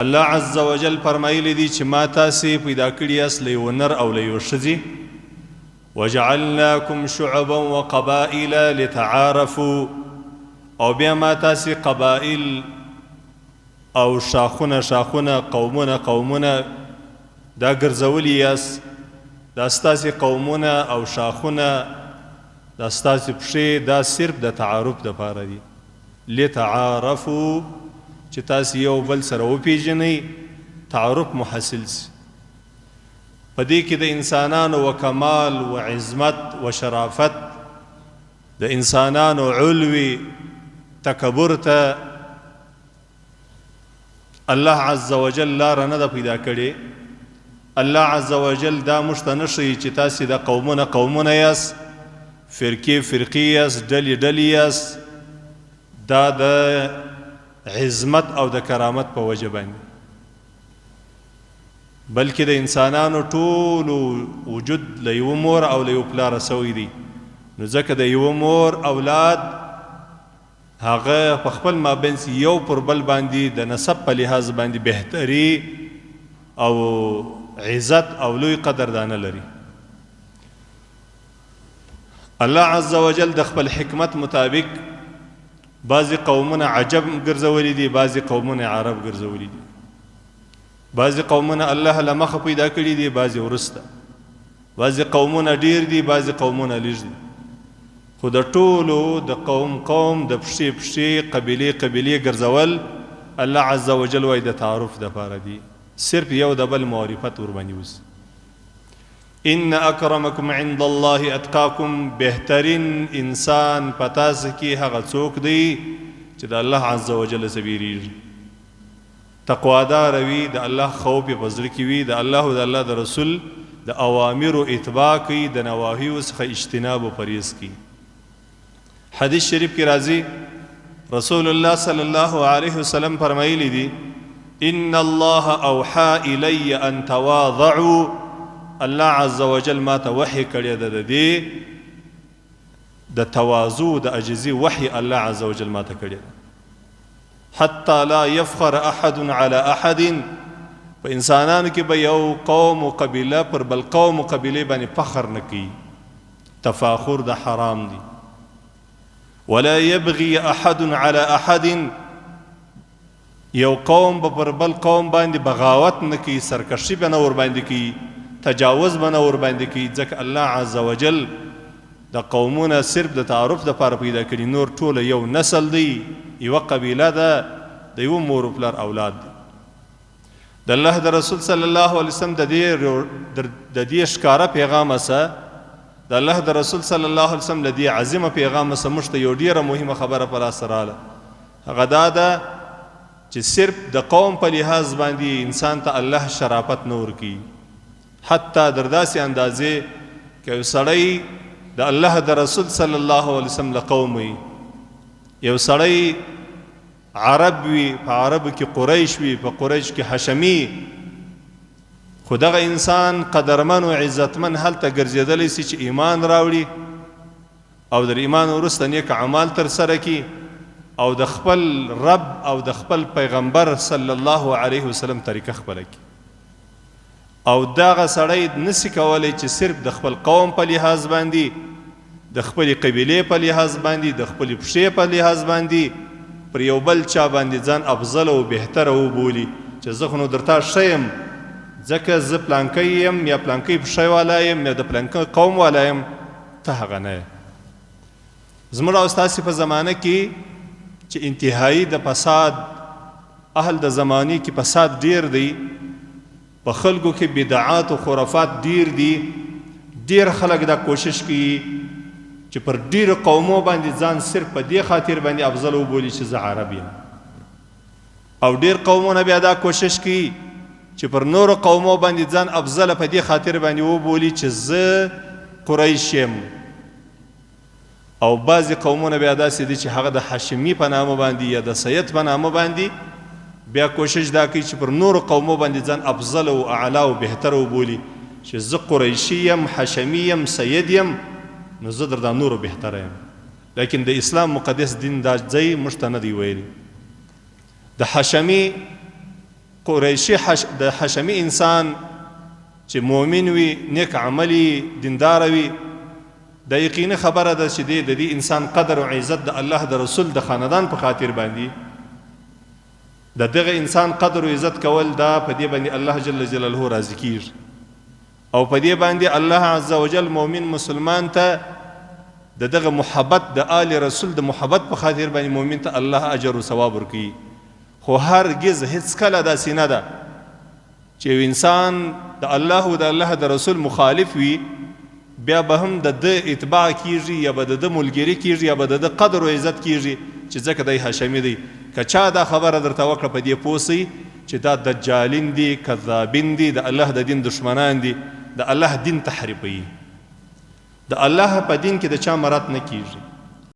الله عز وجل فرمایلی دی چې ما تاسې پیدا کړي یاست له یوه نر او له یوه ښځې وجعلناکم شعبا وقبائل لتعارفوا او بیا ما تاسې قبائل او شاخونه قومونه دا ګرځولی یاست دا ستاسې قومونه او شاخونه دا ستاسې پښې دا صرف د تعارف دپاره دي لتعارفوا چې تاسې یو بل سره وپیژنئ تعارف مو حاصل سي په دې کې د انسانانو و کمال و عظمت و شرافت د انسانانو علوي تکبر ته الله عز وجل لاره نه ده پیدا کړې الله عز وجل دا موږ ته نه ښیي چې تاسې دا قومونه یاست فرقې یاست ډلې یاست دا د عظمت او د کرامت په وجه باندې بلکې د انسانانو ټولو وجود له یوه مور او له یو پلاره سوی دی نو ځکه د یوه مور اولاد هغه په خپل مابینځ یو پر بل باندې د نسب په لحاظ باندې بهتري او عزت او لوی قدردانه لري الله عز وجل د خپل حکمت مطابق بعضی قومونه عجب ګرځولي دي بعضی قومونه عرب ګرځولي دي بعضی قومونه الله له مخه پیدا کړي دي بعضی وروسته بعضی قومونه ډیر دي بعضی قومونه لږ دي خو د ټولو د قوم د پښې قبیلې ګرځول الله عز وجل وایي د تعارف دپاره دي صرف یو د بل معرفت ورباندې وسي ان اکرمکم عند الله اتقاکم بهترین انسان په تاسو کې هغه څوک دی چې د الله عز وجل څخه بیریږي تقوادار وي د الله خوف یې په زړه کې وي د الله او د الله د رسول د اوامرو اتباع کوي د نواهیو څخه اجتناب او پرهیز کوي حدیث شریف کې راځي رسول الله صلی الله علیه وسلم فرمایلی دي ان الله اوحى الی ان تواضعوا الله عز وجل ما ته وحی کړی ده د دې د تواضع د عجزي وحی الله عز وجل ما ته کړی ده حتی لا يفخر احد على احد په انسانانو کې به یو قوم و قبیله پر بل قوم و قبیله باندې فخر نه کوي تفاخر د حرام دی ولا يبغي احد على احد یو قوم به پر بل قوم باندې بغاوت نه کوي سرکشي به نه ورباندې کوي تجاوز به نه ورباندې کوي ځکه الله عز وجل د قومونه صرف د تعارف دپاره پیدا کړي نور ټوله یو نسل دی یوه قبیله ده د یوه مور و پلار اولاد دی د الله د رسول صلی الله علیه وسلم د دې ښکاره پیغامه سه د الله د رسول صلی الله علیه وسلم له دې عظیمه پیغامه سه موږ ته یو ډیره مهمه خبره په لاسه راغله هغه دا ده چې صرف د قوم په لحاظ باندې انسان ته الله شرافت نه ورکوي حتی در داسې اندازې که یو سړی د الله د رسول صلی الله علیه وسلم له قوم وي یو سړی عرب وي په عربو کې قریش وي په قریش کې حشمی خو دغه انسان قدرمن و عزتمن هلته ګرځېدلی سي چې ایمان راوړي او در ایمان وروسته نیک اعمال ترسره کړي او د خپل رب او د خپل پیغمبر صلی الله علیه وسلم طریقه خپله کړي او دغه سړی نسی کولی چې صرف د خپل قوم په لحاظ باندې د خپلې قبیلې په لحاظ باندې د خپلې پښې په لحاظ باندې پر یو بل چا باندې ځان افضل او بهتره وبولي چې زه خو نو درته ښه یم ځکه زه پلانکی یم یا پلانکی پښی والا یم یا د پلانکی قوم والا یم ته هغه نه یې زموږ او ستاسې په زمانه کې چې انتهایی د فساد اهل د زمانې کې فساد ډیر دی په خلکو کې بدعات او خرافات ډیر دي ډیر خلک دا کوشش کوي چې پر ډیرو قومو باندې ځان صرف په دې خاطر باندې افضل وبولي چې زه عرب یم او ډیر قومونه بیا دا کوشش کوي چې پر نورو قومو باندې ځان افضل په دې خاطر باندې وبولي چې زه قریش یم او بعضې قومونه بیا داسې دي چې هغه د حاشمي په نامه باندې یا د سید په نامه باندې بیا کوشش دا کوي چې پر نورو قومو باندې ځان افضل او اعلی او بهتر وبولي چې زه قریشي یم حاشمي یم سید یم نو زه در دا نورو بهتره یم لیکن د اسلام مقدس دین دا ځای موږ ته نه دی ویلی د حاشمي قریشي د حشمي انسان چې مؤمن وي نیک عملي دیندار وي د یقیني خبره ده چې د دې انسان قدر او عزت د الله د رسول د خاندان په خاطر باندې د دغه انسان قدر او عزت کول دا په دې باندې الله جل جلاله راضي کیږي او په دې باندې الله عز وجل مؤمن مسلمان ته دغه محبت د آل رسول د محبت په خاطر باندې مؤمن ته الله اجر او ثواب ورکړي خو هرگز هیڅ کله داسې نه ده چې انسان د الله او د الله د رسول مخالف وي بیا به هم د اتباع کیږي یا به د ملګری کیږي یا به د قدر او عزت کیږي چې ځکه دی هاشمي دی که چا دا خبره درته وکړه په دې پوه سئ چې دا دجالین دي کذابین دي د الله د دین دشمنان دي د الله دین تحریفوي د الله په دین کې د چا مراد نه کیږي